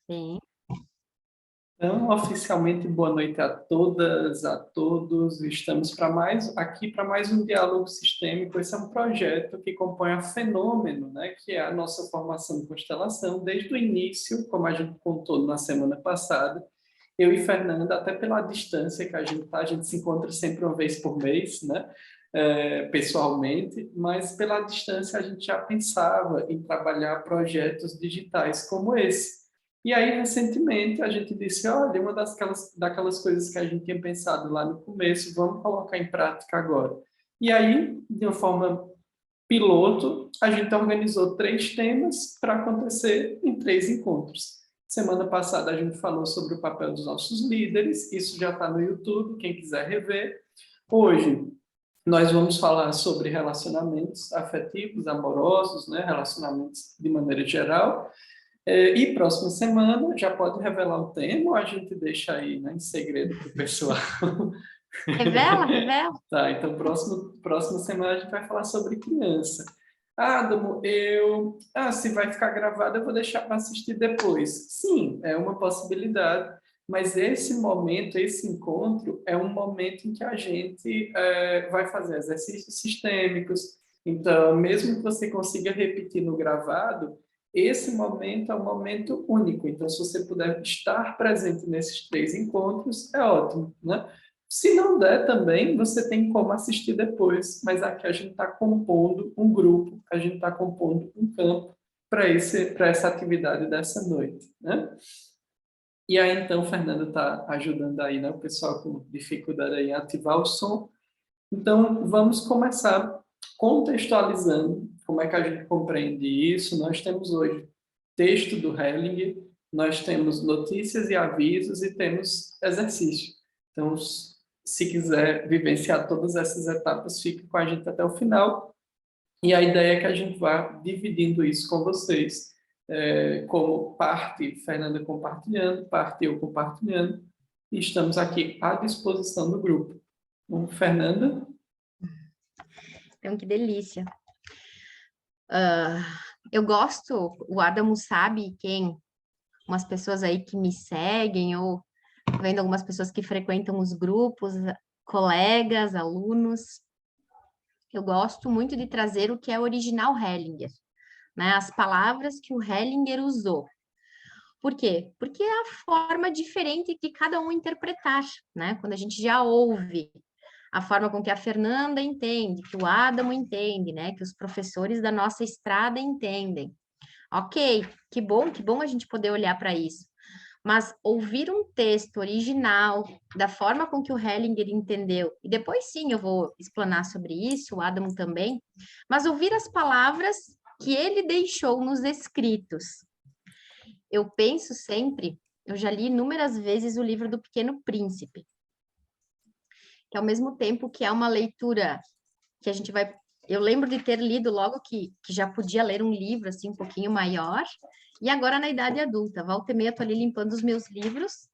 Sim. Então, oficialmente, boa noite a todas, a todos. Estamos para mais um diálogo sistêmico. Esse é um projeto que compõe a Fenômeno, né, que é a nossa formação em constelação desde o início, como a gente contou na semana passada. Eu e Fernanda, até pela distância que a gente se encontra sempre uma vez por mês, né, pessoalmente, mas pela distância a gente já pensava em trabalhar projetos digitais como esse. E aí, recentemente, a gente disse, olha, daquelas coisas que a gente tinha pensado lá no começo, vamos colocar em prática agora. E aí, de uma forma piloto, a gente organizou 3 temas para acontecer em 3 encontros. Semana passada a gente falou sobre o papel dos nossos líderes, isso já está no YouTube, quem quiser rever. Hoje nós vamos falar sobre relacionamentos afetivos, amorosos, né, relacionamentos de maneira geral. E próxima semana, já pode revelar o tema ou a gente deixa aí, né, em segredo para o pessoal? Revela, revela. Tá, então próxima semana a gente vai falar sobre criança. Ah, Adamo, se vai ficar gravado, eu vou deixar para assistir depois. Sim, é uma possibilidade, mas esse momento, esse encontro, é um momento em que a gente vai fazer exercícios sistêmicos. Então, mesmo que você consiga repetir no gravado, esse momento é um momento único. Então, se você puder estar presente nesses 3 encontros, é ótimo, né? Se não der também, você tem como assistir depois, mas aqui a gente está compondo um grupo, a gente está compondo um campo para essa atividade dessa noite, né? E aí, então, Fernanda está ajudando aí, né, o pessoal com dificuldade aí em ativar o som. Então, vamos começar contextualizando como é que a gente compreende isso. Nós temos hoje texto do Hellinger, nós temos notícias e avisos e temos exercício. Então, se quiser vivenciar todas essas etapas, fique com a gente até o final. E a ideia é que a gente vá dividindo isso com vocês, como parte Fernanda compartilhando, parte eu compartilhando, e estamos aqui à disposição do grupo. Então, Fernanda? Então, que delícia. Eu gosto, o Adamo sabe quem, umas pessoas aí que me seguem, ou vendo algumas pessoas que frequentam os grupos, colegas, alunos. Eu gosto muito de trazer o que é original Hellinger, né? As palavras que o Hellinger usou. Por quê? Porque é a forma diferente de cada um interpretar, né? Quando a gente já ouve a forma com que a Fernanda entende, que o Adamo entende, né? Que os professores da nossa estrada entendem. Ok, que bom a gente poder olhar para isso. Mas ouvir um texto original, da forma com que o Hellinger entendeu, e depois sim eu vou explanar sobre isso, o Adamo também, mas ouvir as palavras que ele deixou nos escritos. Eu penso sempre, eu já li inúmeras vezes o livro do Pequeno Príncipe, que ao mesmo tempo que é uma leitura que a gente vai. Eu lembro de ter lido logo que já podia ler um livro assim um pouquinho maior, e agora na idade adulta. Volta e meia, estou ali limpando os meus livros,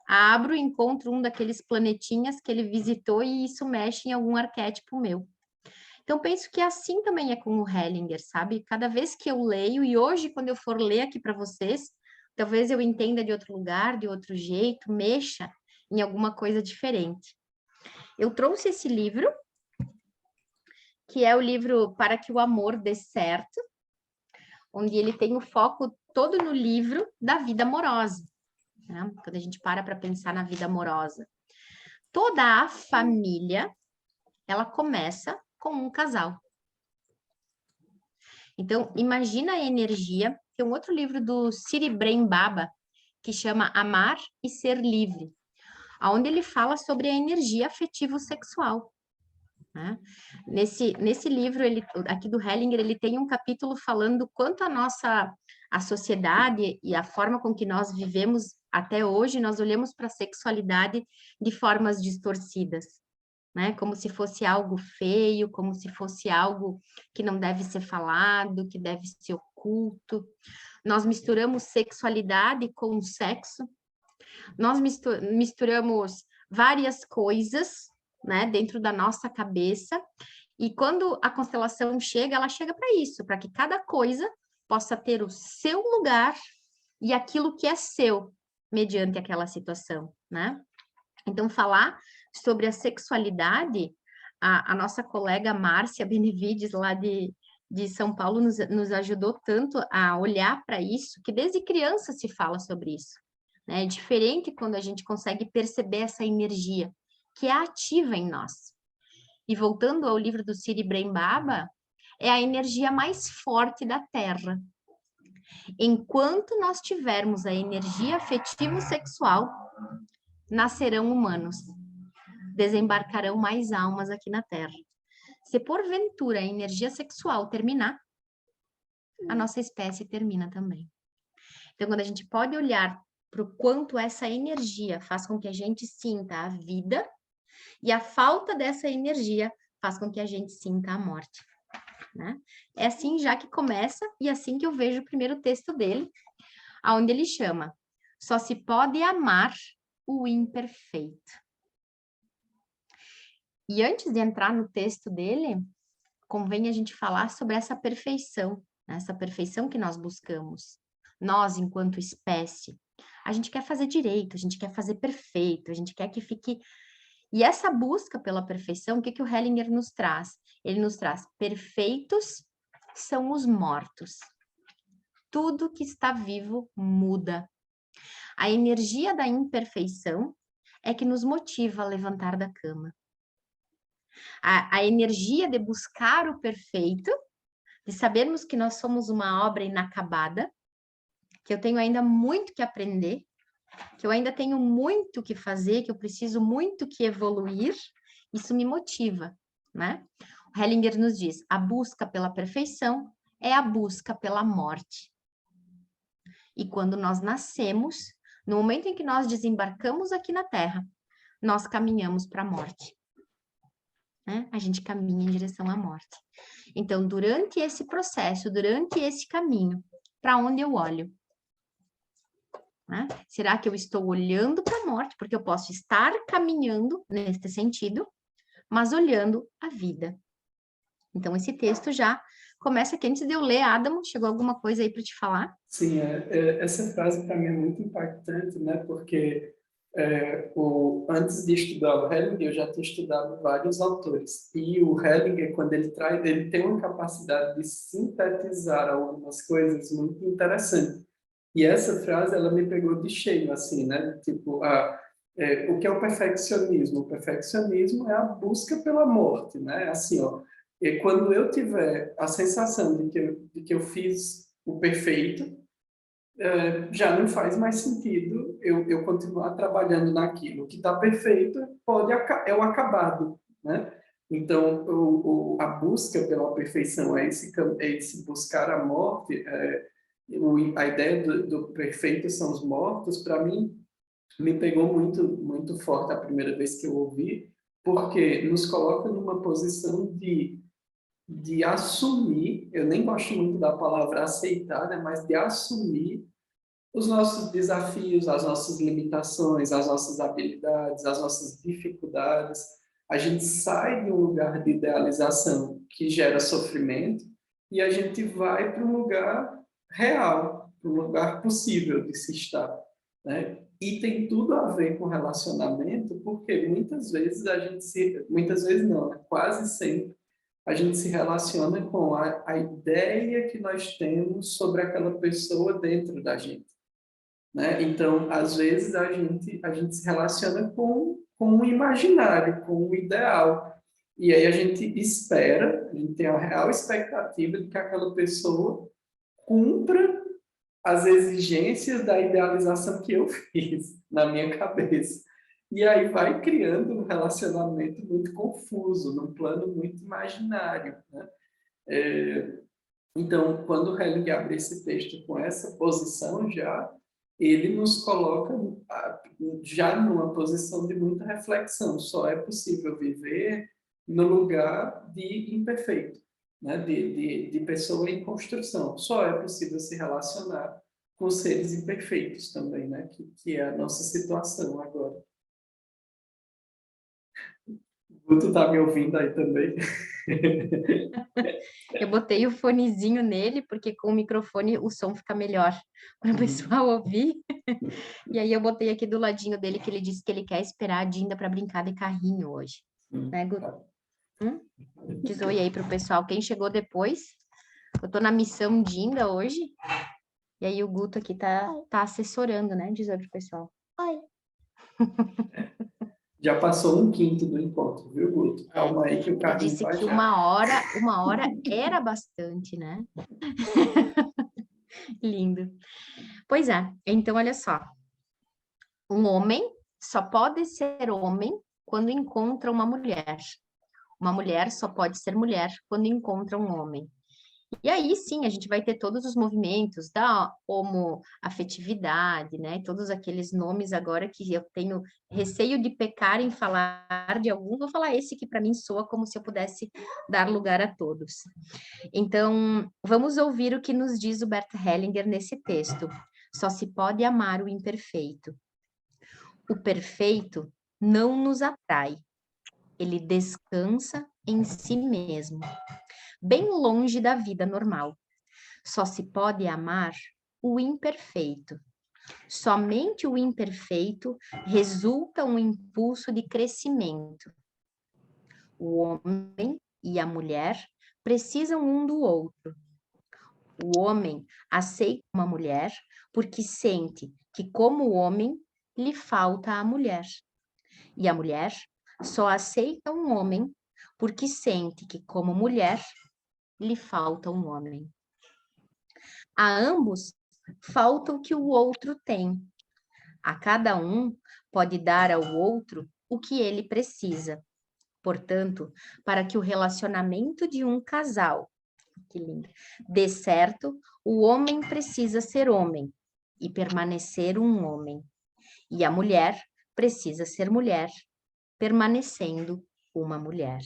abro e encontro um daqueles planetinhas que ele visitou, e isso mexe em algum arquétipo meu. Então, penso que assim também é com o Hellinger, sabe? Cada vez que eu leio, e hoje, quando eu for ler aqui para vocês, talvez eu entenda de outro lugar, de outro jeito, mexa em alguma coisa diferente. Eu trouxe esse livro, que é o livro Para que o Amor Dê Certo, onde ele tem o foco todo no livro da vida amorosa, né? Quando a gente para pensar na vida amorosa. Toda a família, ela começa com um casal. Então, imagina a energia. Tem um outro livro do Siri Brain Baba, que chama Amar e Ser Livre, onde ele fala sobre a energia afetivo-sexual. Né? Nesse livro, aqui do Hellinger, ele tem um capítulo falando quanto a sociedade e a forma com que nós vivemos até hoje, nós olhamos para a sexualidade de formas distorcidas, né? Como se fosse algo feio, como se fosse algo que não deve ser falado, que deve ser oculto. Nós misturamos sexualidade com sexo, nós misturamos várias coisas, né, dentro da nossa cabeça, e quando a constelação chega, ela chega para isso, para que cada coisa possa ter o seu lugar e aquilo que é seu mediante aquela situação, né? Então, falar sobre a sexualidade, a nossa colega Márcia Benevides, lá de São Paulo, nos ajudou tanto a olhar para isso, que desde criança se fala sobre isso, né? É diferente quando a gente consegue perceber essa energia que é ativa em nós. E voltando ao livro do Siri Brembaba, é a energia mais forte da Terra. Enquanto nós tivermos a energia afetivo-sexual, nascerão humanos, desembarcarão mais almas aqui na Terra. Se porventura a energia sexual terminar, a nossa espécie termina também. Então, quando a gente pode olhar para o quanto essa energia faz com que a gente sinta a vida, e a falta dessa energia faz com que a gente sinta a morte, né? É assim já que começa, e assim que eu vejo o primeiro texto dele, onde ele chama: só se pode amar o imperfeito. E antes de entrar no texto dele, convém a gente falar sobre essa perfeição, né? Essa perfeição que nós buscamos. Nós, enquanto espécie, a gente quer fazer direito, a gente quer fazer perfeito, a gente quer que fique... E essa busca pela perfeição, o que o Hellinger nos traz? Ele nos traz: perfeitos são os mortos. Tudo que está vivo muda. A energia da imperfeição é que nos motiva a levantar da cama. A energia de buscar o perfeito, de sabermos que nós somos uma obra inacabada, que eu tenho ainda muito que aprender, que eu ainda tenho muito que fazer, que eu preciso muito que evoluir, isso me motiva, né? O Hellinger nos diz: a busca pela perfeição é a busca pela morte. E quando nós nascemos, no momento em que nós desembarcamos aqui na Terra, nós caminhamos para a morte, né? A gente caminha em direção à morte. Então, durante esse processo, durante esse caminho, para onde eu olho? Né? Será que eu estou olhando para a morte? Porque eu posso estar caminhando nesse sentido, mas olhando a vida. Então, esse texto já começa aqui. Antes de eu ler, Adamo, chegou alguma coisa aí para te falar? Sim, essa frase para mim é muito impactante, né? Porque antes de estudar o Hellinger, eu já tinha estudado vários autores. E o Hellinger, quando ele tem uma capacidade de sintetizar algumas coisas muito interessante. E essa frase, ela me pegou de cheio, assim, né? Tipo, o que é o perfeccionismo? O perfeccionismo é a busca pela morte, né? Assim, ó, e quando eu tiver a sensação de que eu fiz o perfeito, já não faz mais sentido eu continuar trabalhando naquilo. O que está perfeito é o acabado, né? Então, a busca pela perfeição é esse buscar a morte. A ideia do perfeito são os mortos, para mim, me pegou muito, muito forte a primeira vez que eu ouvi, porque nos coloca numa posição de assumir, eu nem gosto muito da palavra aceitar, né, mas de assumir os nossos desafios, as nossas limitações, as nossas habilidades, as nossas dificuldades. A gente sai de um lugar de idealização que gera sofrimento e a gente vai para um lugar real, para um lugar possível de se estar, né? E tem tudo a ver com relacionamento, porque muitas vezes não, né? Quase sempre, a gente se relaciona com a ideia que nós temos sobre aquela pessoa dentro da gente, né? Então, às vezes, a gente se relaciona com o imaginário, com o ideal. E aí a gente tem a real expectativa de que aquela pessoa cumpra as exigências da idealização que eu fiz na minha cabeça. E aí vai criando um relacionamento muito confuso, num plano muito imaginário, né? Então, quando o Hellinger abre esse texto com essa posição já, ele nos coloca já numa posição de muita reflexão. Só é possível viver no lugar de imperfeito, né? de pessoa em construção. Só é possível se relacionar com seres imperfeitos também, né? que é a nossa situação agora. Tu tá me ouvindo aí também? Eu botei o fonezinho nele, porque com o microfone o som fica melhor para o pessoal ouvir. E aí eu botei aqui do ladinho dele, que ele disse que ele quer esperar a Dinda para brincar de carrinho hoje. Né, Guto? Diz oi aí pro pessoal. Quem chegou depois, eu tô na missão Dinda hoje. E aí o Guto aqui tá assessorando, né? Diz oi pro pessoal. Oi. Já passou 1/5 do encontro, viu, Guto? Calma aí que o carrinho disse vai que já. uma hora era bastante, né? Lindo. Pois é, então olha só. Um homem só pode ser homem quando encontra uma mulher. Uma mulher só pode ser mulher quando encontra um homem. E aí sim, a gente vai ter todos os movimentos da homoafetividade, né? Todos aqueles nomes agora que eu tenho receio de pecar em falar de algum, vou falar esse que para mim soa como se eu pudesse dar lugar a todos. Então, vamos ouvir o que nos diz o Bert Hellinger nesse texto. Só se pode amar o imperfeito. O perfeito não nos atrai. Ele descansa em si mesmo, bem longe da vida normal. Só se pode amar o imperfeito. Somente o imperfeito resulta um impulso de crescimento. O homem e a mulher precisam um do outro. O homem aceita uma mulher porque sente que, como homem, lhe falta a mulher. E a mulher só aceita um homem porque sente que, como mulher, lhe falta um homem. A ambos falta o que o outro tem. A cada um pode dar ao outro o que ele precisa. Portanto, para que o relacionamento de um casal, que lindo, dê certo, o homem precisa ser homem e permanecer um homem. E a mulher precisa ser mulher, permanecendo uma mulher.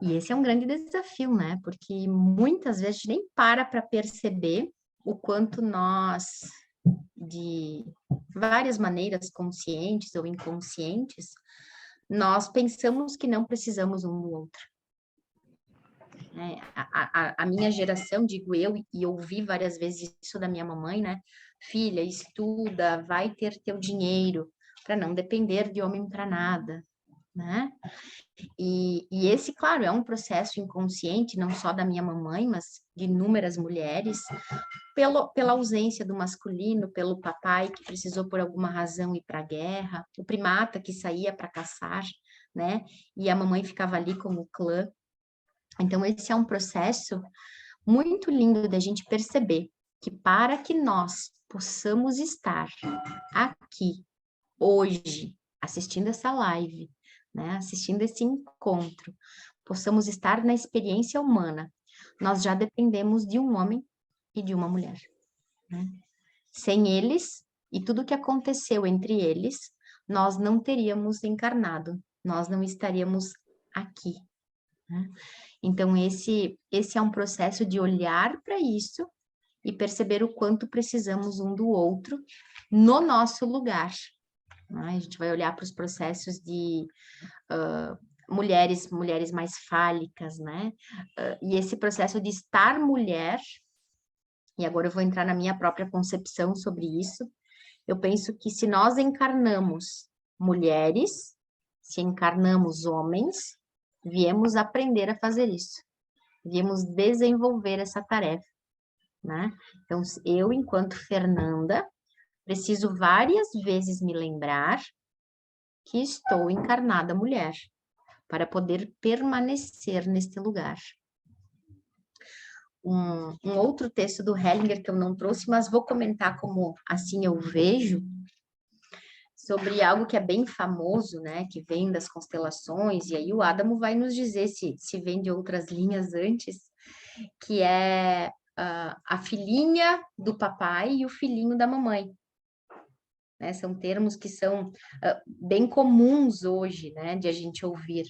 E esse é um grande desafio, né? Porque muitas vezes a gente nem para perceber o quanto nós, de várias maneiras, conscientes ou inconscientes, nós pensamos que não precisamos um do outro. A minha geração, digo eu, e ouvi várias vezes isso da minha mamãe, né? Filha, estuda, vai ter teu dinheiro, para não depender de homem para nada, né? E esse, claro, é um processo inconsciente, não só da minha mamãe, mas de inúmeras mulheres, pela ausência do masculino, pelo papai que precisou por alguma razão ir para a guerra, o primata que saía para caçar, né? E a mamãe ficava ali como o clã. Então, esse é um processo muito lindo da gente perceber que para que nós possamos estar aqui, hoje, assistindo essa live, né, assistindo esse encontro, possamos estar na experiência humana, nós já dependemos de um homem e de uma mulher. Né? Sem eles e tudo que aconteceu entre eles, nós não teríamos encarnado, nós não estaríamos aqui. Né? Então, esse é um processo de olhar para isso e perceber o quanto precisamos um do outro no nosso lugar. Né? A gente vai olhar para os processos de mulheres mais fálicas, né? E esse processo de estar mulher, e agora eu vou entrar na minha própria concepção sobre isso, eu penso que se nós encarnamos mulheres, se encarnamos homens, viemos aprender a fazer isso, viemos desenvolver essa tarefa, né? Então, eu, enquanto Fernanda, preciso várias vezes me lembrar que estou encarnada mulher, para poder permanecer neste lugar. Um outro texto do Hellinger que eu não trouxe, mas vou comentar como assim eu vejo, sobre algo que é bem famoso, né, que vem das constelações, e aí o Adamo vai nos dizer se vem de outras linhas antes, que é a filhinha do papai e o filhinho da mamãe. Né? São termos que são bem comuns hoje, né, de a gente ouvir.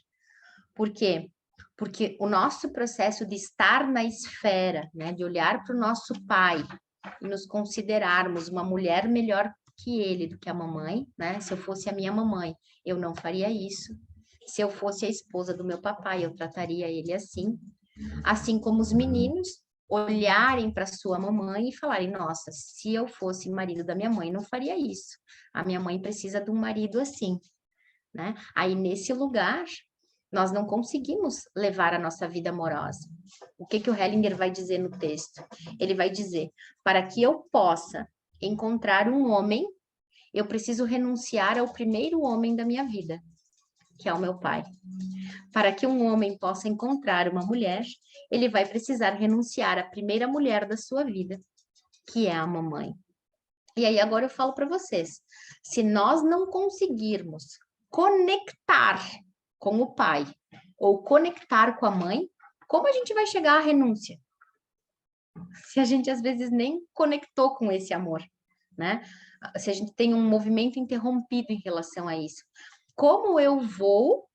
Por quê? Porque o nosso processo de estar na esfera, né, de olhar para o nosso pai e nos considerarmos uma mulher melhor que ele, do que a mamãe, né? Se eu fosse a minha mamãe, eu não faria isso. Se eu fosse a esposa do meu papai, eu trataria ele assim. Assim como os meninos olharem para sua mamãe e falarem: nossa, se eu fosse marido da minha mãe, não faria isso. A minha mãe precisa de um marido assim, né? Aí nesse lugar, nós não conseguimos levar a nossa vida amorosa. O que o Hellinger vai dizer no texto? Ele vai dizer: para que eu possa encontrar um homem, eu preciso renunciar ao primeiro homem da minha vida, que é o meu pai. Para que um homem possa encontrar uma mulher, ele vai precisar renunciar à primeira mulher da sua vida, que é a mamãe. E aí agora eu falo para vocês, se nós não conseguirmos conectar com o pai ou conectar com a mãe, como a gente vai chegar à renúncia? Se a gente às vezes nem conectou com esse amor, né? Se a gente tem um movimento interrompido em relação a isso, como eu vou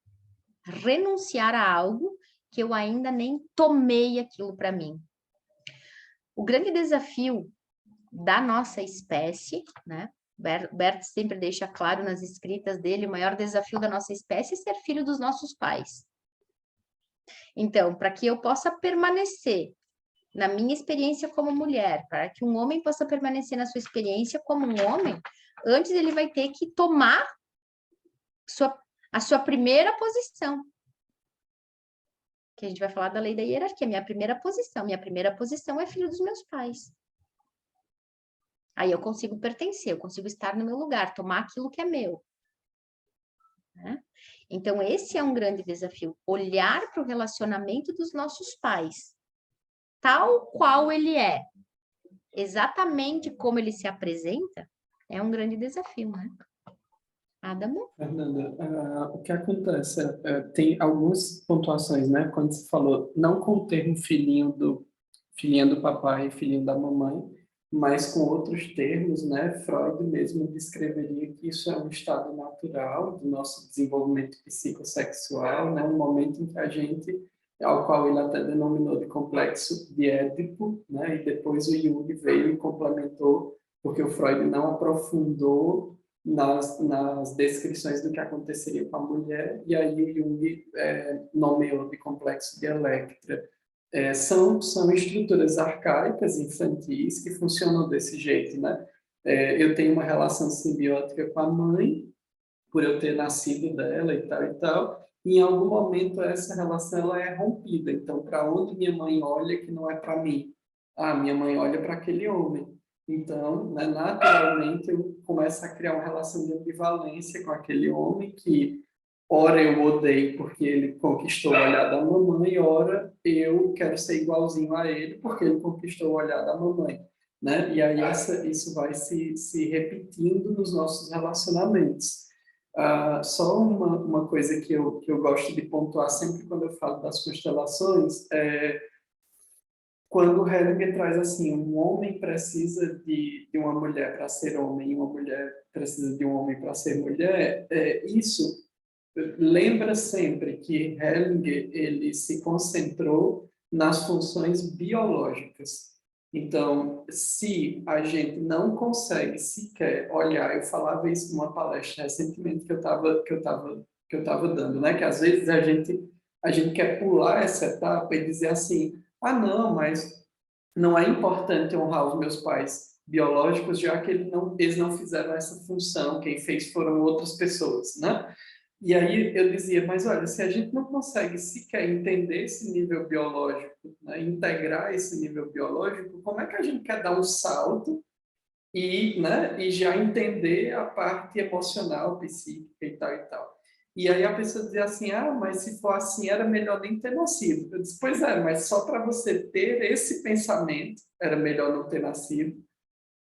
renunciar a algo que eu ainda nem tomei aquilo para mim? O grande desafio da nossa espécie, né? Bert sempre deixa claro nas escritas dele, o maior desafio da nossa espécie é ser filho dos nossos pais. Então, para que eu possa permanecer na minha experiência como mulher, para que um homem possa permanecer na sua experiência como um homem, antes ele vai ter que tomar a sua primeira posição. Que a gente vai falar da lei da hierarquia. Minha primeira posição é filho dos meus pais. Aí eu consigo pertencer, eu consigo estar no meu lugar, tomar aquilo que é meu. Né? Então, esse é um grande desafio. Olhar para o relacionamento dos nossos pais, tal qual ele é, exatamente como ele se apresenta, é um grande desafio, né? Adamo? Fernanda, o que acontece? Tem algumas pontuações, né? Quando você falou, não com o termo filhinho do papai e filhinho da mamãe, mas com outros termos, né? Freud mesmo descreveria que isso é um estado natural do nosso desenvolvimento psicossexual, né? Um momento em que a gente, ao qual ele até denominou de complexo de Édipo, né? E depois o Jung veio e complementou, porque o Freud não aprofundou nas descrições do que aconteceria com a mulher, e aí o Jung nomeou de complexo de Electra. São estruturas arcaicas, infantis, que funcionam desse jeito, né? Eu tenho uma relação simbiótica com a mãe, por eu ter nascido dela e tal, e em algum momento essa relação ela é rompida. Então, para onde minha mãe olha que não é para mim? Ah, minha mãe olha para aquele homem. Então, né, naturalmente, eu começo a criar uma relação de ambivalência com aquele homem que, ora eu odeio porque ele conquistou o olhar da mamãe, ora eu quero ser igualzinho a ele porque ele conquistou o olhar da mamãe. Né? E aí isso vai se repetindo nos nossos relacionamentos. Só uma coisa que eu gosto de pontuar sempre quando eu falo das constelações é quando o Hellinger traz assim, um homem precisa de uma mulher para ser homem e uma mulher precisa de um homem para ser mulher, isso lembra sempre que Hellinger ele se concentrou nas funções biológicas. Então, se a gente não consegue sequer olhar, eu falava isso numa palestra recentemente que eu tava dando, né? Que às vezes a gente quer pular essa etapa e dizer assim: "Ah, não, mas não é importante honrar os meus pais biológicos, já que eles não fizeram essa função, quem fez foram outras pessoas", né? E aí eu dizia, mas olha, se a gente não consegue sequer entender esse nível biológico, né, integrar esse nível biológico, como é que a gente quer dar um salto e já entender a parte emocional, psíquica e tal e tal? E aí a pessoa dizia assim, ah, mas se for assim, era melhor nem ter nascido. Eu disse, pois é, mas só para você ter esse pensamento, era melhor não ter nascido.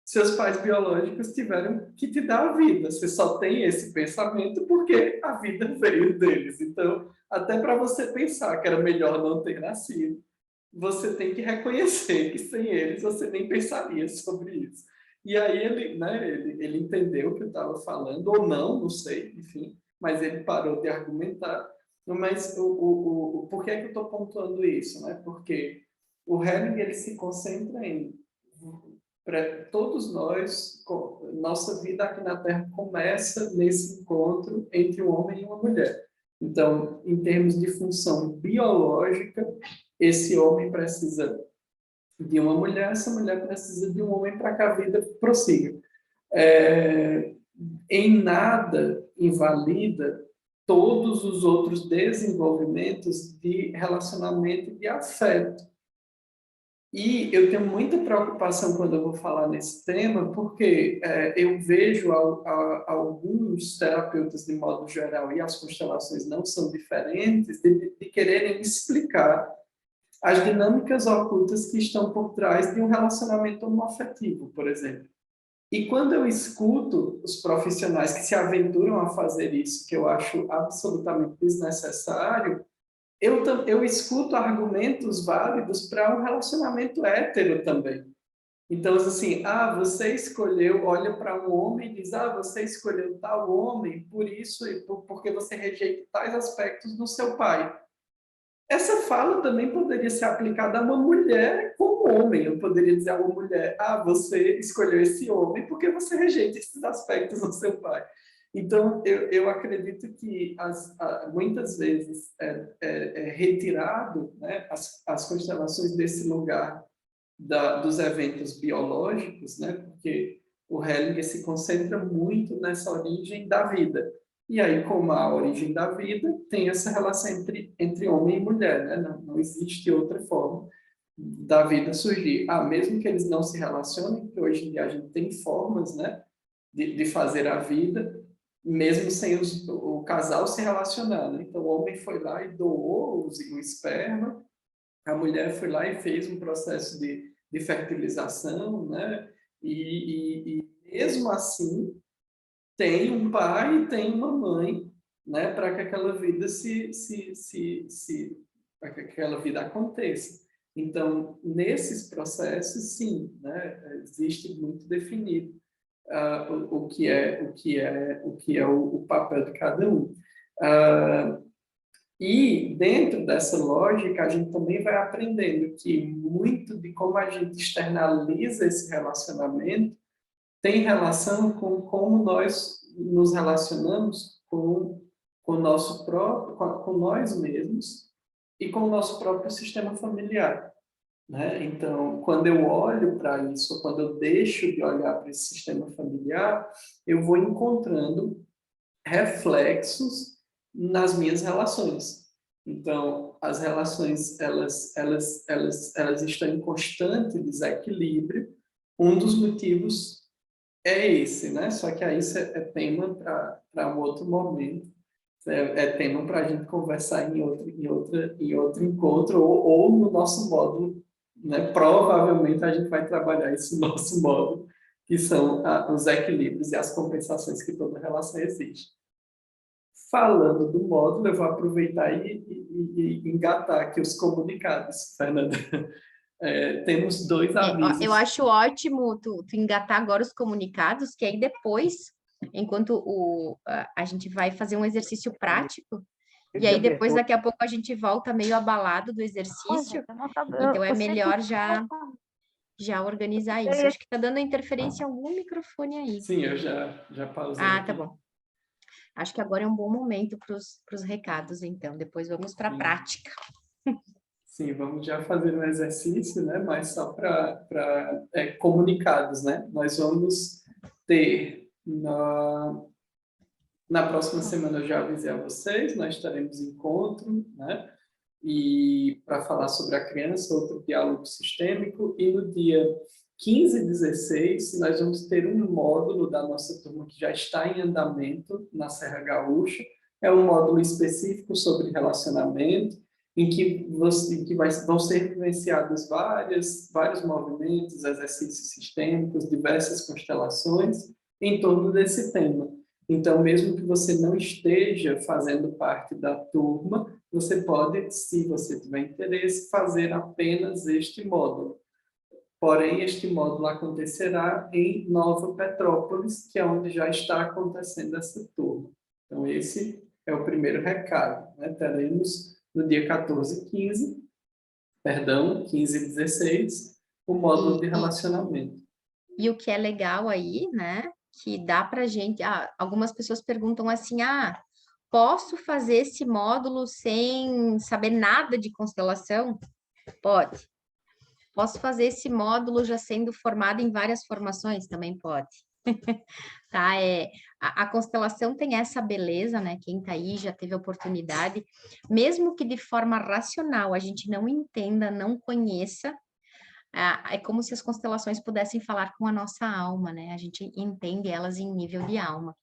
Seus pais biológicos tiveram que te dar a vida. Você só tem esse pensamento porque a vida veio deles. Então, até para você pensar que era melhor não ter nascido, você tem que reconhecer que sem eles você nem pensaria sobre isso. E aí ele, né, ele entendeu o que eu estava falando, ou não, não sei, enfim, mas ele parou de argumentar. Mas por que é que eu estou pontuando isso? Né? Porque o Helling ele se concentra em para todos nós, nossa vida aqui na Terra começa nesse encontro entre um homem e uma mulher. Então, em termos de função biológica, esse homem precisa de uma mulher, essa mulher precisa de um homem para que a vida prossiga. É, em nada invalida todos os outros desenvolvimentos de relacionamento e de afeto. E eu tenho muita preocupação quando eu vou falar nesse tema, porque eu vejo alguns terapeutas, de modo geral, e as constelações não são diferentes, de quererem explicar as dinâmicas ocultas que estão por trás de um relacionamento homoafetivo, por exemplo. E quando eu escuto os profissionais que se aventuram a fazer isso, que eu acho absolutamente desnecessário, eu escuto argumentos válidos para um relacionamento hétero também. Então, assim, você escolheu, olha para um homem e diz, você escolheu tal homem por isso, porque você rejeita tais aspectos do seu pai. Essa fala também poderia ser aplicada a uma mulher como homem. Eu poderia dizer a uma mulher, você escolheu esse homem porque você rejeita esses aspectos do seu pai. Então, eu acredito que muitas vezes é retirado, né, as constelações desse lugar dos eventos biológicos, né, porque o Hellinger se concentra muito nessa origem da vida. E aí, como a origem da vida, tem essa relação entre homem e mulher, né? Não existe outra forma da vida surgir. Mesmo que eles não se relacionem, porque hoje em dia a gente tem formas, né, de fazer a vida, mesmo sem o casal se relacionar, né? Então, o homem foi lá e doou o esperma, a mulher foi lá e fez um processo de fertilização, né? E mesmo assim, tem um pai e tem uma mãe, né, para que aquela vida para que aquela vida aconteça. Então, nesses processos, sim, né, existe muito definido o que é o papel de cada um. E dentro dessa lógica, a gente também vai aprendendo que muito de como a gente externaliza esse relacionamento tem relação com como nós nos relacionamos com o nosso próprio, com nós mesmos e com o nosso próprio sistema familiar, né? Então, quando eu olho para isso, quando eu deixo de olhar para esse sistema familiar, eu vou encontrando reflexos nas minhas relações. Então, as relações elas estão em constante desequilíbrio. Um dos motivos é esse, né? Só que aí isso é tema para um outro momento. É tema para a gente conversar em outro encontro ou no nosso módulo, né? Provavelmente a gente vai trabalhar esse nosso módulo, que são os equilíbrios e as compensações que toda relação exige. Falando do módulo, eu vou aproveitar e engatar aqui os comunicados, Fernanda. Temos 2 avisos. Eu acho ótimo tu engatar agora os comunicados, que aí depois, enquanto a gente vai fazer um exercício prático, e aí depois, daqui a pouco, a gente volta meio abalado do exercício, então é melhor já organizar isso. Acho que está dando interferência em algum microfone aí. Sim, eu já pausei. Tá bom. Acho que agora é um bom momento para os recados, então. Depois vamos para a prática. Sim, vamos já fazer um exercício, né? Mas só para comunicados, né? Nós vamos ter na próxima semana, eu já avisei a vocês, nós teremos encontro, né? E para falar sobre a criança, outro diálogo sistêmico, e no dia 15 e 16, nós vamos ter um módulo da nossa turma que já está em andamento na Serra Gaúcha. É um módulo específico sobre relacionamento, em que vão ser vivenciados vários movimentos, exercícios sistêmicos, diversas constelações em torno desse tema. Então, mesmo que você não esteja fazendo parte da turma, você pode, se você tiver interesse, fazer apenas este módulo. Porém, este módulo acontecerá em Nova Petrópolis, que é onde já está acontecendo essa turma. Então, esse é o primeiro recado, né? Teremos no dia 15 e 16, o módulo de relacionamento. E o que é legal aí, né? Que dá para gente... algumas pessoas perguntam assim, Posso fazer esse módulo sem saber nada de constelação? Pode. Posso fazer esse módulo já sendo formado em várias formações? Também pode. Tá? A constelação tem essa beleza, né? Quem tá aí já teve a oportunidade, mesmo que de forma racional a gente não entenda, não conheça, é como se as constelações pudessem falar com a nossa alma, né? A gente entende elas em nível de alma.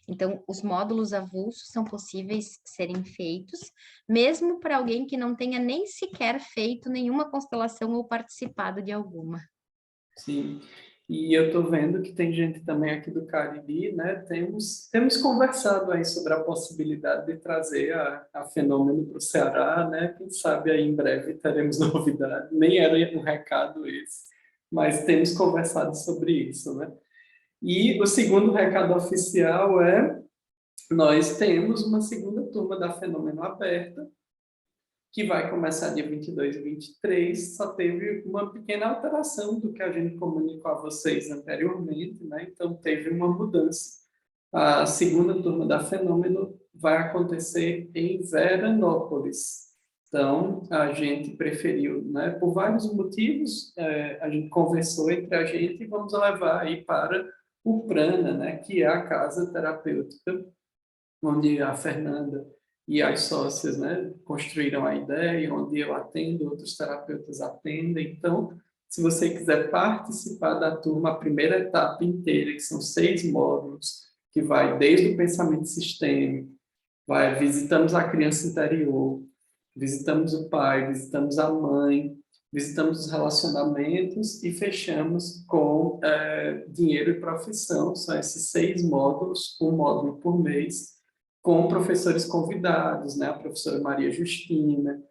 Então, os módulos avulsos são possíveis serem feitos, mesmo para alguém que não tenha nem sequer feito nenhuma constelação ou participado de alguma. Sim. E eu estou vendo que tem gente também aqui do Cariri, né? Temos conversado aí sobre a possibilidade de trazer a Fenômeno para o Ceará, né? Quem sabe aí em breve teremos novidade. Nem era um recado esse, mas temos conversado sobre isso, né? E o segundo recado oficial é: nós temos uma segunda turma da Fenômeno aberta, que vai começar dia 22 e 23, só teve uma pequena alteração do que a gente comunicou a vocês anteriormente, né? Então, teve uma mudança. A segunda turma da Fenômeno vai acontecer em Veranópolis. Então, a gente preferiu, né? Por vários motivos, a gente conversou entre a gente e vamos levar aí para o Prana, né? Que é a casa terapêutica onde a Fernanda e as sócias, né, construíram a ideia, onde eu atendo, outros terapeutas atendem. Então, se você quiser participar da turma, a primeira etapa inteira, que são 6 módulos, que vai desde o pensamento sistêmico, visitamos a criança interior, visitamos o pai, visitamos a mãe, visitamos os relacionamentos e fechamos com dinheiro e profissão. São esses 6 módulos, um módulo por mês, com professores convidados, né? A professora Maria Justina,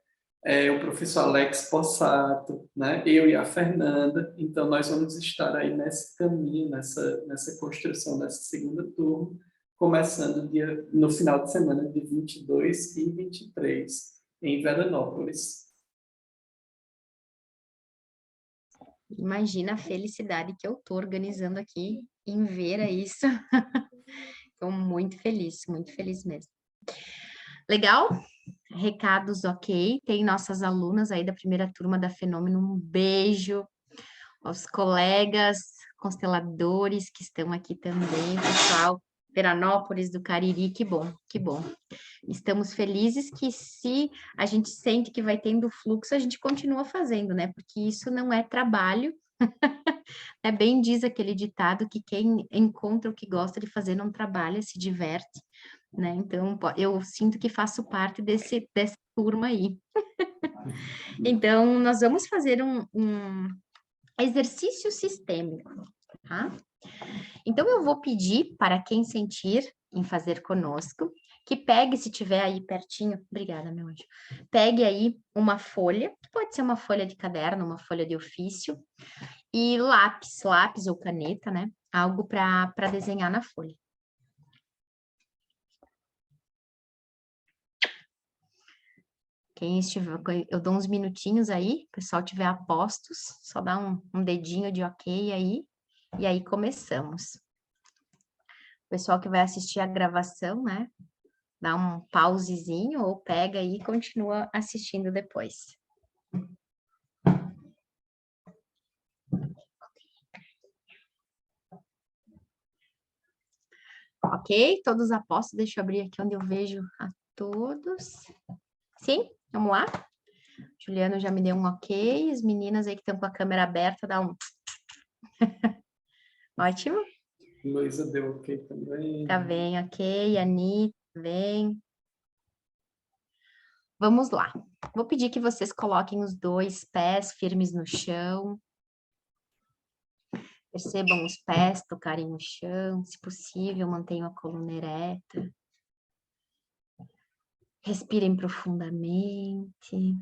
o professor Alex Possato, né? Eu e a Fernanda. Então, nós vamos estar aí nesse caminho, nessa construção dessa segunda turma, começando no final de semana de 22 e 23, em Veranópolis. Imagina a felicidade que eu estou organizando aqui em ver isso. Estou muito feliz mesmo. Legal? Recados ok. Tem nossas alunas aí da primeira turma da Fenômeno. Um beijo aos colegas consteladores que estão aqui também, pessoal. Veranópolis do Cariri, que bom, que bom. Estamos felizes que se a gente sente que vai tendo fluxo, a gente continua fazendo, né? Porque isso não é trabalho. É bem diz aquele ditado que quem encontra o que gosta de fazer não trabalha, se diverte, né? Então, eu sinto que faço parte dessa turma aí. Então, nós vamos fazer um exercício sistêmico, tá? Então, eu vou pedir para quem sentir em fazer conosco, que pegue, se tiver aí pertinho, obrigada, meu anjo, pegue aí uma folha, que pode ser uma folha de caderno, uma folha de ofício, e lápis ou caneta, né? Algo para desenhar na folha. Quem estiver, eu dou uns minutinhos aí, o pessoal tiver a postos, só dá um dedinho de ok aí, e aí começamos. O pessoal que vai assistir a gravação, né? Dá um pausezinho ou pega aí e continua assistindo depois. Ok? Todos a postos, deixa eu abrir aqui onde eu vejo a todos. Sim? Vamos lá? Juliano já me deu um ok. As meninas aí que estão com a câmera aberta, dá um... Ótimo. Luísa deu ok também. Tá bem, ok. Anitta, bem. Vamos lá. Vou pedir que vocês coloquem os 2 pés firmes no chão. Percebam os pés tocarem no chão. Se possível, mantenham a coluna ereta. Respirem profundamente.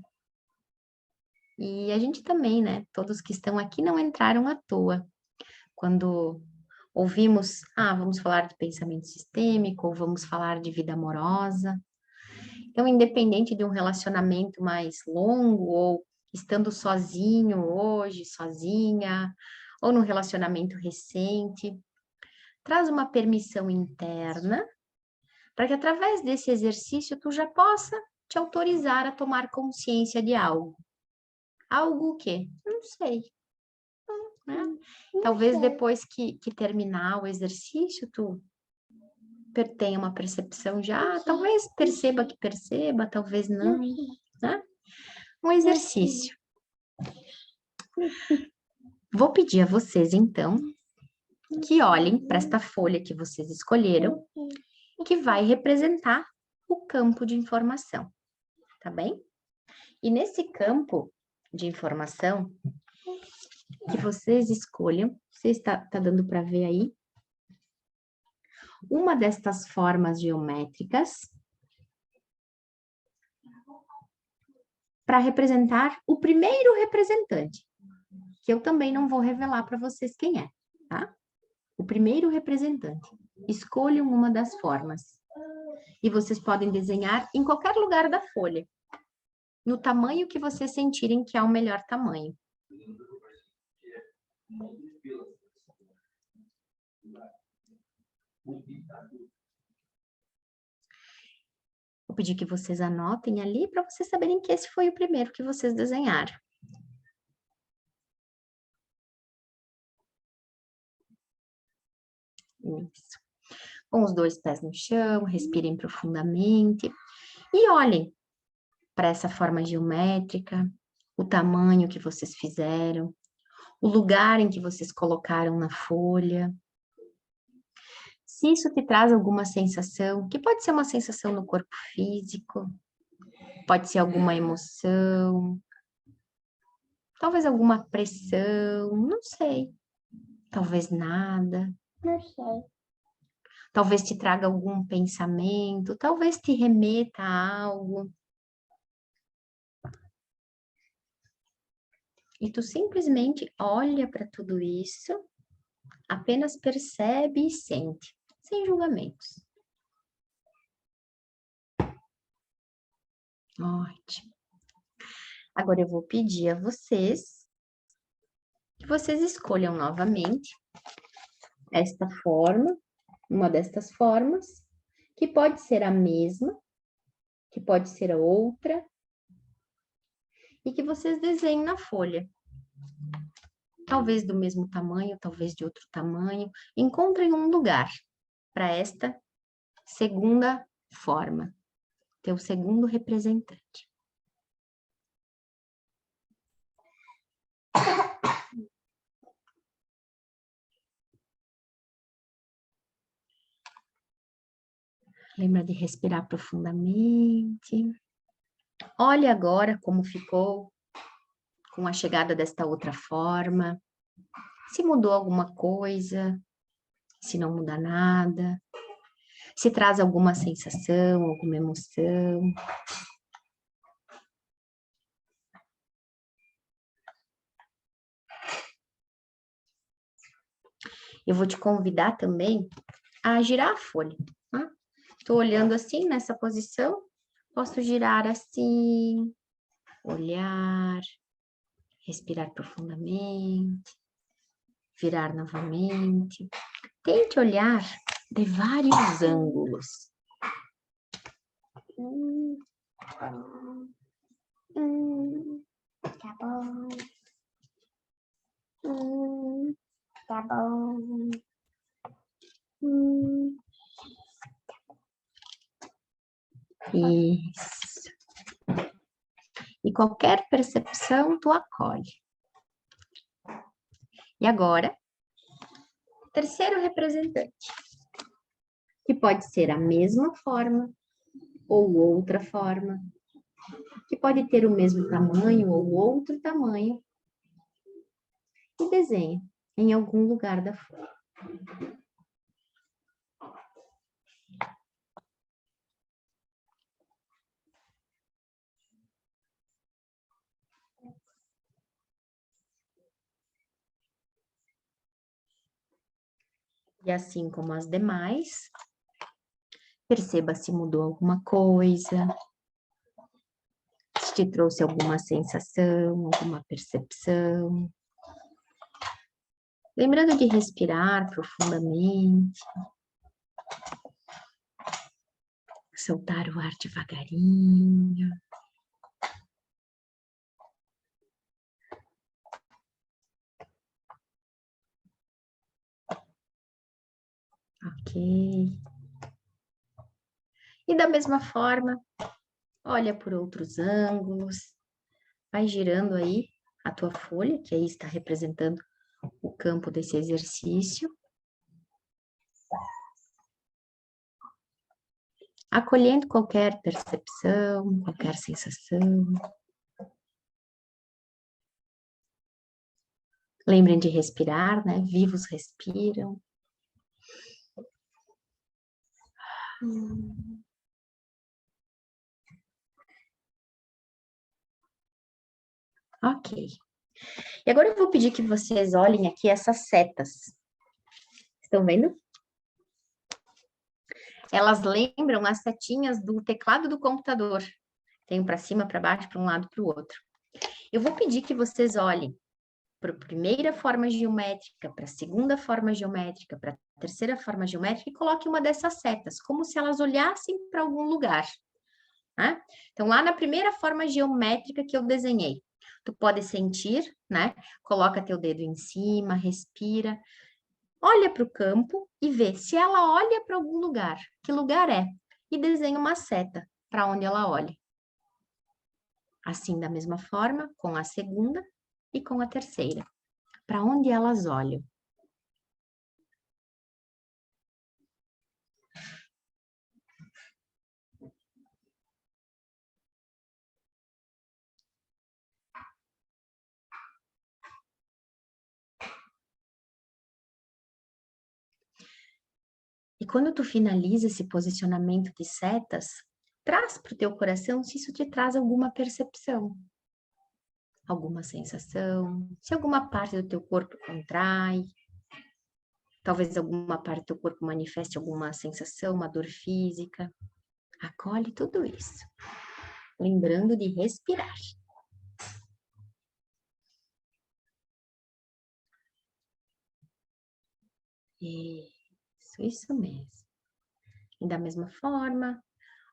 E a gente também, né? Todos que estão aqui não entraram à toa. Quando ouvimos, vamos falar de pensamento sistêmico, ou vamos falar de vida amorosa. Então, independente de um relacionamento mais longo, ou estando sozinho hoje, sozinha, ou num relacionamento recente, traz uma permissão interna para que através desse exercício tu já possa te autorizar a tomar consciência de algo. Algo o quê? Não sei. Né? Talvez depois que terminar o exercício, tu tenha uma percepção já, talvez perceba que perceba, talvez não, né? Um exercício. Vou pedir a vocês, então, que olhem para esta folha que vocês escolheram, que vai representar o campo de informação, tá bem? E nesse campo de informação, que vocês escolham, você está dando para ver aí, uma destas formas geométricas para representar o primeiro representante, que eu também não vou revelar para vocês quem é, tá? O primeiro representante. Escolham uma das formas. E vocês podem desenhar em qualquer lugar da folha, no tamanho que vocês sentirem que é o melhor tamanho. Vou pedir que vocês anotem ali para vocês saberem que esse foi o primeiro que vocês desenharam. Isso. Com os dois pés no chão, respirem profundamente e olhem para essa forma geométrica, o tamanho que vocês fizeram, o lugar em que vocês colocaram na folha. Se isso te traz alguma sensação, que pode ser uma sensação no corpo físico, pode ser alguma emoção, talvez alguma pressão, não sei. Talvez nada. Não sei. Talvez te traga algum pensamento, talvez te remeta a algo. E tu simplesmente olha para tudo isso, apenas percebe e sente, sem julgamentos. Ótimo. Agora eu vou pedir a vocês que vocês escolham novamente esta forma, uma destas formas, que pode ser a mesma, que pode ser a outra, e que vocês desenhem na folha. Talvez do mesmo tamanho, talvez de outro tamanho. Encontrem um lugar para esta segunda forma, teu segundo representante. Lembra de respirar profundamente. Olhe agora como ficou com a chegada desta outra forma. Se mudou alguma coisa, se não muda nada, se traz alguma sensação, alguma emoção. Eu vou te convidar também a girar a folha. Tá? Estou olhando assim, nessa posição, posso girar assim, olhar, respirar profundamente, virar novamente. Tente olhar de vários ângulos. Tá bom. Tá bom. Isso. E qualquer percepção, tu acolhe. E agora, terceiro representante, que pode ser a mesma forma ou outra forma, que pode ter o mesmo tamanho ou outro tamanho, e desenha em algum lugar da folha. E assim como as demais, perceba se mudou alguma coisa, se te trouxe alguma sensação, alguma percepção. Lembrando de respirar profundamente. Soltar o ar devagarinho. Ok. E da mesma forma, olha por outros ângulos. Vai girando aí a tua folha, que aí está representando o campo desse exercício. Acolhendo qualquer percepção, qualquer sensação. Lembrem de respirar, né? Vivos respiram. Ok. E agora eu vou pedir que vocês olhem aqui essas setas. Estão vendo? Elas lembram as setinhas do teclado do computador. Tem para cima, para baixo, para um lado, para o outro. Eu vou pedir que vocês olhem para a primeira forma geométrica, para a segunda forma geométrica, para a terceira forma geométrica e coloquem uma dessas setas, como se elas olhassem para algum lugar. Né? Então, lá na primeira forma geométrica que eu desenhei, tu pode sentir, né? Coloca teu dedo em cima, respira, olha para o campo e vê se ela olha para algum lugar. Que lugar é? E desenha uma seta para onde ela olha. Assim, da mesma forma, com a segunda e com a terceira. Para onde elas olham? E quando tu finaliza esse posicionamento de setas, traz para o teu coração se isso te traz alguma percepção, alguma sensação, se alguma parte do teu corpo contrai, talvez alguma parte do teu corpo manifeste alguma sensação, uma dor física. Acolhe tudo isso, lembrando de respirar. Isso mesmo. E da mesma forma,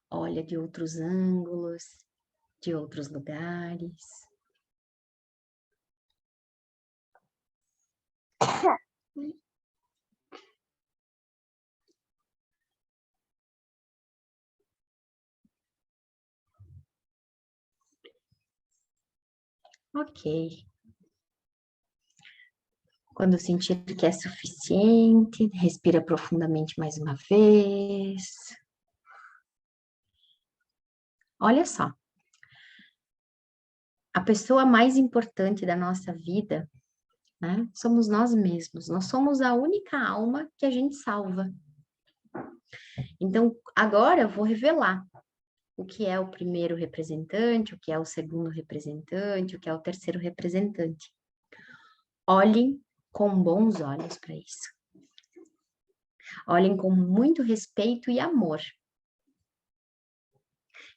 olha de outros ângulos, de outros lugares. Ok. Quando sentir que é suficiente, respira profundamente mais uma vez. Olha só. A pessoa mais importante da nossa vida, né, somos nós mesmos. Nós somos a única alma que a gente salva. Então, agora eu vou revelar o que é o primeiro representante, o que é o segundo representante, o que é o terceiro representante. Olhem com bons olhos para isso. Olhem com muito respeito e amor.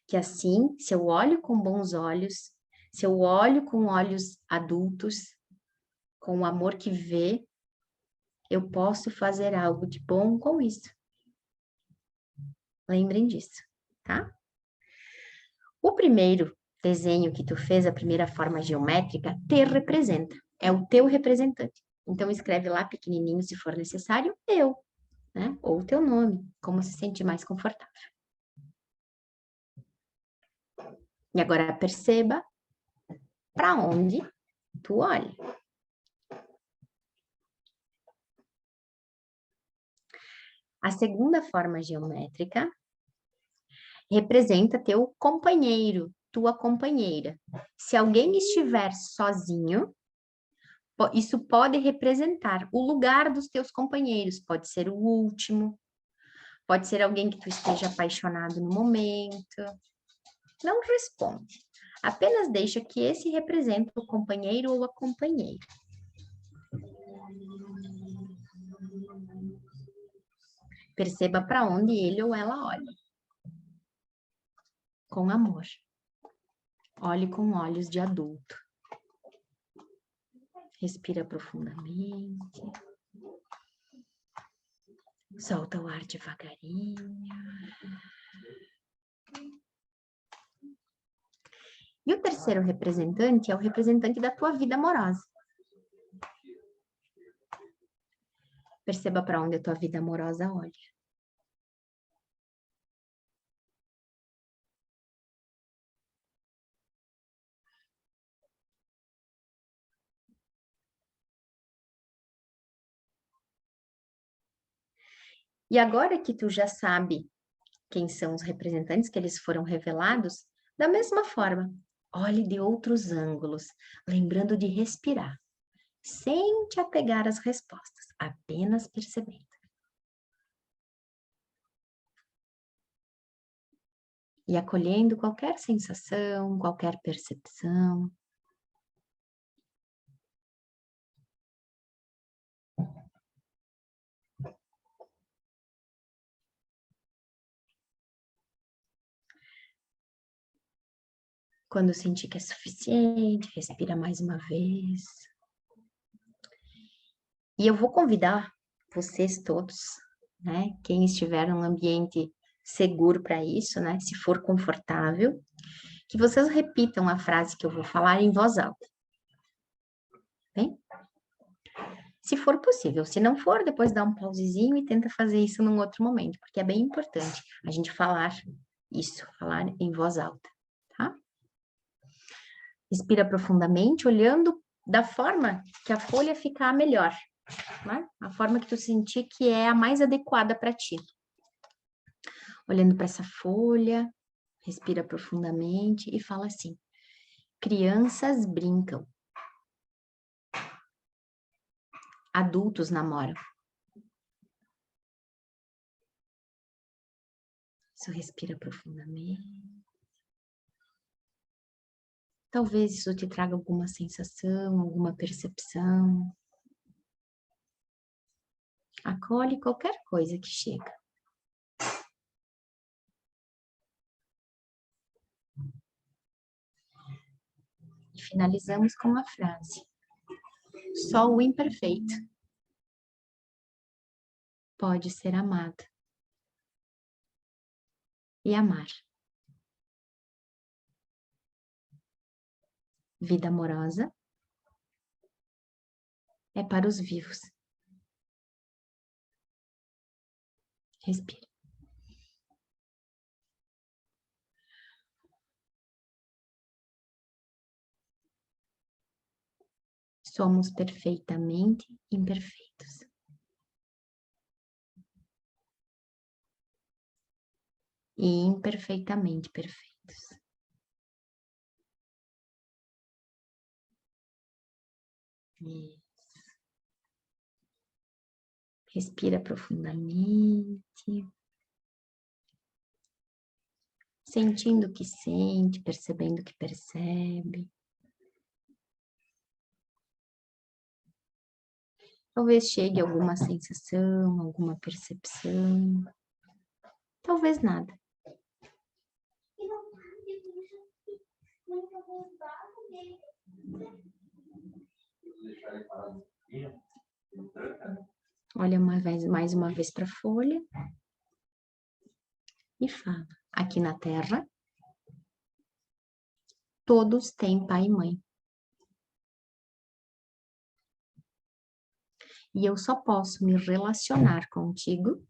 Que assim, se eu olho com bons olhos, se eu olho com olhos adultos, com o amor que vê, eu posso fazer algo de bom com isso. Lembrem disso, tá? O primeiro desenho que tu fez, a primeira forma geométrica, te representa. É o teu representante. Então, escreve lá pequenininho, se for necessário, eu, né? Ou o teu nome, como se sentir mais confortável. E agora perceba para onde tu olha. A segunda forma geométrica representa teu companheiro, tua companheira. Se alguém estiver sozinho, isso pode representar o lugar dos teus companheiros, pode ser o último, pode ser alguém que tu esteja apaixonado no momento. Não responde, apenas deixa que esse represente o companheiro ou a companheira. Perceba para onde ele ou ela olha. Com amor. Olhe com olhos de adulto. Respira profundamente. Solta o ar devagarinho. terceiro representante é o representante da tua vida amorosa. Perceba para onde a tua vida amorosa olha. E agora que tu já sabe quem são os representantes, que eles foram revelados, da mesma forma, olhe de outros ângulos, lembrando de respirar, sem te apegar às respostas, apenas percebendo. E acolhendo qualquer sensação, qualquer percepção. Quando sentir que é suficiente, respira mais uma vez. E eu vou convidar vocês todos, né? Quem estiver num ambiente seguro para isso, né? Se for confortável, que vocês repitam a frase que eu vou falar em voz alta. Bem? Se for possível. Se não for, depois dá um pausezinho e tenta fazer isso num outro momento, porque é bem importante a gente falar isso, falar em voz alta, tá? Respira profundamente, olhando da forma que a folha ficar melhor, né? A forma que tu sentir que é a mais adequada para ti. Olhando para essa folha, respira profundamente e fala assim: crianças brincam, adultos namoram. Isso, respira profundamente. Talvez isso te traga alguma sensação, alguma percepção. Acolhe qualquer coisa que chega. E finalizamos com a frase: só o imperfeito pode ser amado e amar. Vida amorosa é para os vivos. Respira. Somos perfeitamente imperfeitos. E imperfeitamente perfeitos. Isso. Respira profundamente. Sentindo o que sente, percebendo o que percebe. Talvez chegue alguma sensação, alguma percepção. Talvez nada. Olha mais uma vez para a folha e fala: aqui na Terra, todos têm pai e mãe. E eu só posso me relacionar contigo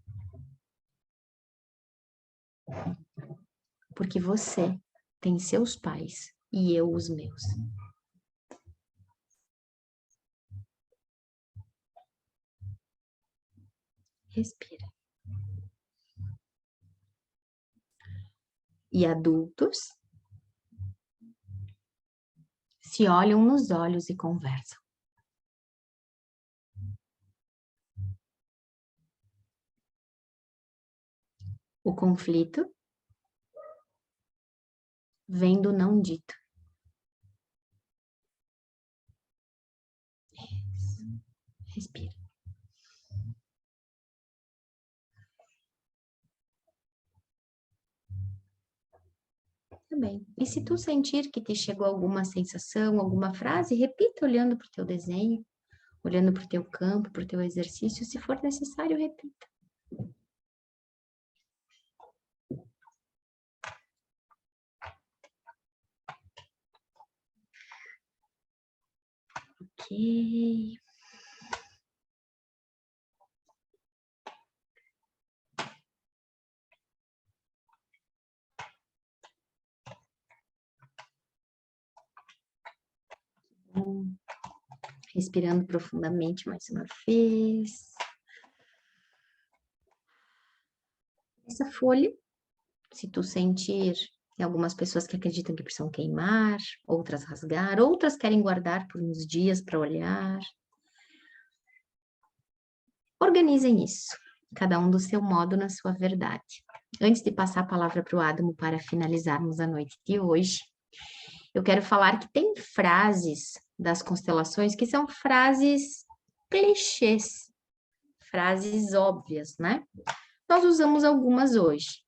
porque você tem seus pais e eu os meus. Respira. E adultos se olham nos olhos e conversam. O conflito vem do não dito. Respira. Tá bem. E se tu sentir que te chegou alguma sensação, alguma frase, repita olhando para o teu desenho, olhando para o teu campo, para o teu exercício. Se for necessário, repita. Ok. Respirando profundamente mais uma vez. Essa folha, se tu sentir, tem algumas pessoas que acreditam que precisam queimar, outras rasgar, outras querem guardar por uns dias para olhar. Organizem isso, cada um do seu modo, na sua verdade. Antes de passar a palavra para o Adamo para finalizarmos a noite de hoje, eu quero falar que tem frases das constelações que são frases clichês, frases óbvias, né? Nós usamos algumas hoje.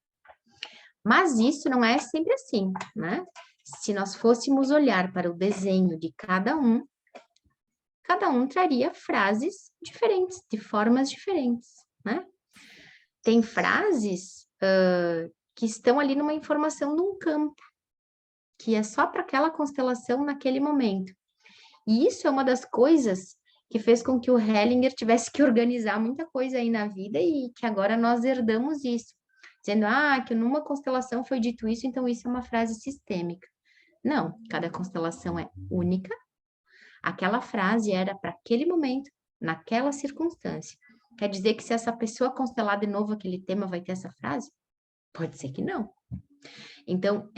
Mas isso não é sempre assim, né? Se nós fôssemos olhar para o desenho de cada um traria frases diferentes, de formas diferentes, né? Tem frases que estão ali numa informação num campo, que é só para aquela constelação naquele momento. E isso é uma das coisas que fez com que o Hellinger tivesse que organizar muita coisa aí na vida e que agora nós herdamos isso. Dizendo, que numa constelação foi dito isso, então isso é uma frase sistêmica. Não, cada constelação é única. Aquela frase era para aquele momento, naquela circunstância. Quer dizer que se essa pessoa constelar de novo aquele tema, vai ter essa frase? Pode ser que não. Então,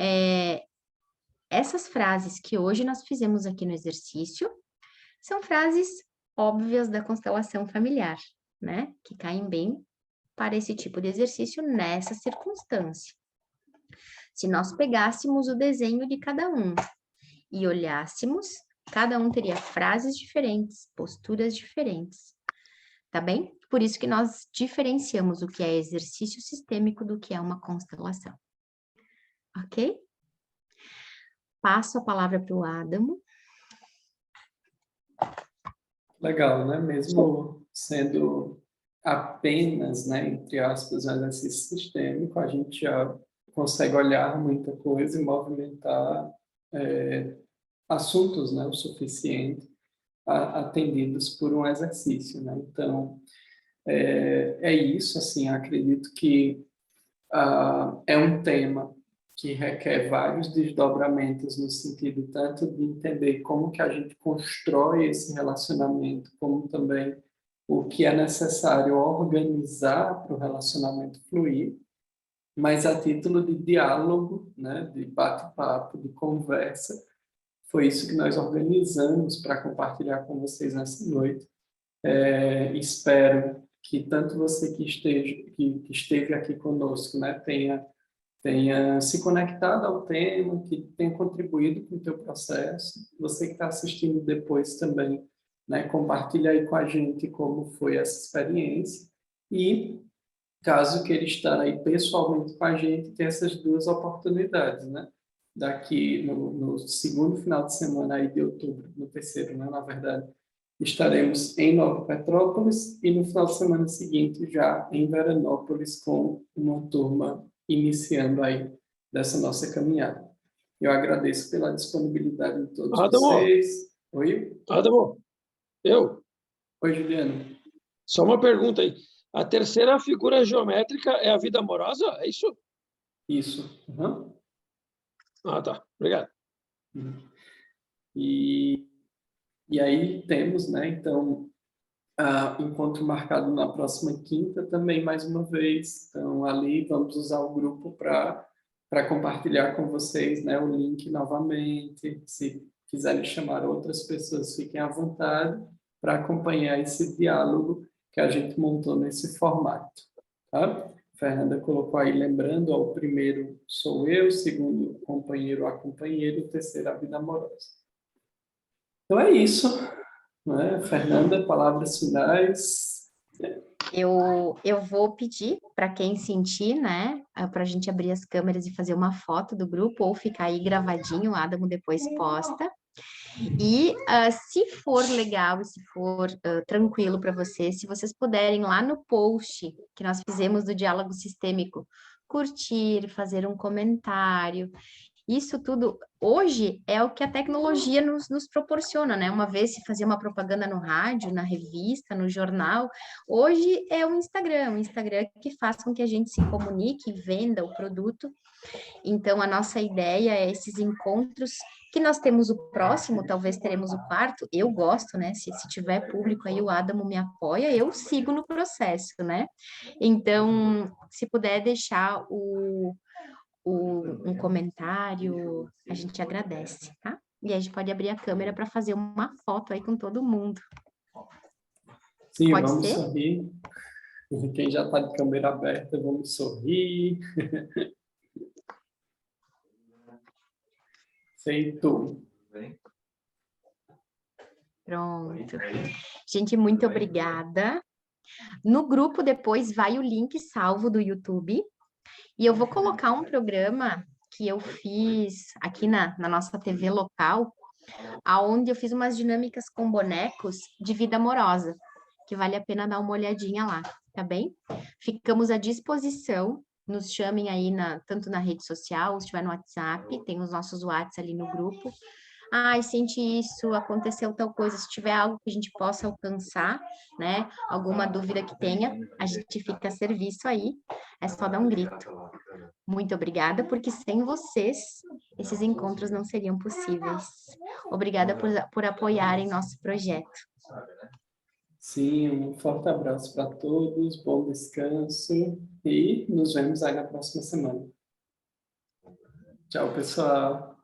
essas frases que hoje nós fizemos aqui no exercício são frases óbvias da constelação familiar, né? Que caem bem para esse tipo de exercício nessa circunstância. Se nós pegássemos o desenho de cada um e olhássemos, cada um teria frases diferentes, posturas diferentes, tá bem? Por isso que nós diferenciamos o que é exercício sistêmico do que é uma constelação. Ok? Passo a palavra para o Adamo. Legal, né? Mesmo sendo apenas, né, entre aspas, um exercício sistêmico, a gente já consegue olhar muita coisa e movimentar assuntos, né, o suficiente atendidos por um exercício, né? Então, é isso, assim, acredito que é um tema que requer vários desdobramentos no sentido tanto de entender como que a gente constrói esse relacionamento, como também o que é necessário organizar para o relacionamento fluir, mas a título de diálogo, né, de bate-papo, de conversa, foi isso que nós organizamos para compartilhar com vocês nessa noite. Espero que tanto você que esteve aqui conosco, né, tenha se conectado ao tema, que tenha contribuído com o teu processo. Você que está assistindo depois também, né, compartilha aí com a gente como foi essa experiência. E, caso queira estar aí pessoalmente com a gente, tem essas duas oportunidades, né? Daqui no segundo final de semana aí de outubro, no terceiro, né, na verdade, estaremos em Nova Petrópolis e no final de semana seguinte já em Veranópolis com uma turma iniciando aí dessa nossa caminhada. Eu agradeço pela disponibilidade de todos vocês. Oi? Adamo, Oi, Juliano. só uma pergunta aí. A terceira figura geométrica é a vida amorosa? É isso? Isso. Uhum. Tá. Obrigado. E aí temos, né, então, encontro marcado na próxima quinta também, mais uma vez. Então, ali vamos usar o grupo para compartilhar com vocês, né, o link novamente. Se quiserem chamar outras pessoas, fiquem à vontade para acompanhar esse diálogo que a gente montou nesse formato. Tá? Fernanda colocou aí, lembrando, o primeiro sou eu, o segundo companheiro a companheiro, o terceiro a vida amorosa. Então é isso. Né? Fernanda, palavras finais. Eu vou pedir para quem sentir, né, para a gente abrir as câmeras e fazer uma foto do grupo ou ficar aí gravadinho, o Adamo depois posta. E se for legal e se for tranquilo para vocês, se vocês puderem lá no post que nós fizemos do Diálogo Sistêmico, curtir, fazer um comentário Isso tudo, hoje, é o que a tecnologia nos proporciona, né? Uma vez se fazia uma propaganda no rádio, na revista, no jornal, hoje é o Instagram que faz com que a gente se comunique, venda o produto. Então, a nossa ideia é esses encontros, que nós temos o próximo, talvez teremos o quarto, eu gosto, né? Se tiver público aí, o Adamo me apoia, eu sigo no processo, né? Então, se puder deixar um comentário, a gente agradece, tá? E a gente pode abrir a câmera para fazer uma foto aí com todo mundo. Sim, Pode vamos ser? sorrir. Quem já está de câmera aberta, vamos sorrir. Feito. Pronto. Gente, muito obrigada. No grupo depois vai o link salvo do YouTube. E eu vou colocar um programa que eu fiz aqui na nossa TV local, aonde eu fiz umas dinâmicas com bonecos de vida amorosa, que vale a pena dar uma olhadinha lá, tá bem? Ficamos à disposição, nos chamem aí tanto na rede social, ou se estiver no WhatsApp, tem os nossos WhatsApp ali no grupo. Ai, sente isso, aconteceu tal coisa, se tiver algo que a gente possa alcançar, né? Alguma dúvida que tenha, a gente fica a serviço aí, é só dar um grito. Muito obrigada, porque sem vocês, esses encontros não seriam possíveis. Obrigada por apoiarem nosso projeto. Sim, um forte abraço para todos, bom descanso e nos vemos aí na próxima semana. Tchau, pessoal.